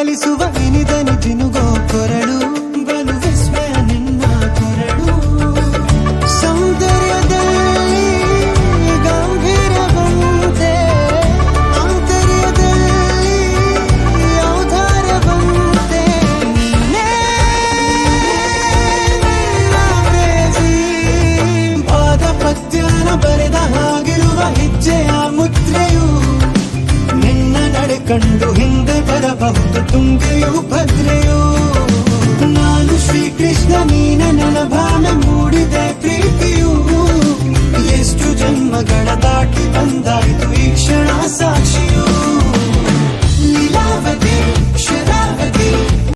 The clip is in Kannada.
ಕಲಿಸುವ ಇನಿದನು ಜಿನುಗೋ ಕೊರಳು ಬಲು ವಿಸ್ಮಯ ನಿನ್ನ ಕೊರಳು ಸೌಂದರ್ಯದಲ್ಲಿ ಗಂಭೀರವಂತೆ ಆಂತರ್ಯದಲ್ಲಿ ಔದಾರ್ಯವಂತೆ ನೀನೇ ಪಾದ ಪದ್ಯನ ಬರೆದ ಹಾಗಿರುವ ಹೆಜ್ಜೆಯ ಮುದ್ರೆಯು ನಿನ್ನ ನಡೆ ಕಂಡು ಹಿಂದೆ ಬರಬಹುದು ತುಂಗೆಯು ಭದ್ರೆಯು ನಾನು ಶ್ರೀಕೃಷ್ಣ ನೀನೆ ನನ್ನ ಭಾನ ಮೂಡಿದೆ ಪ್ರೀತಿಯು ಎಷ್ಟು ಜನ್ಮಗಳ ದಾಟಿ ಬಂದಾಯಿತು ಈ ಕ್ಷಣ ಸಾಕ್ಷಿಯು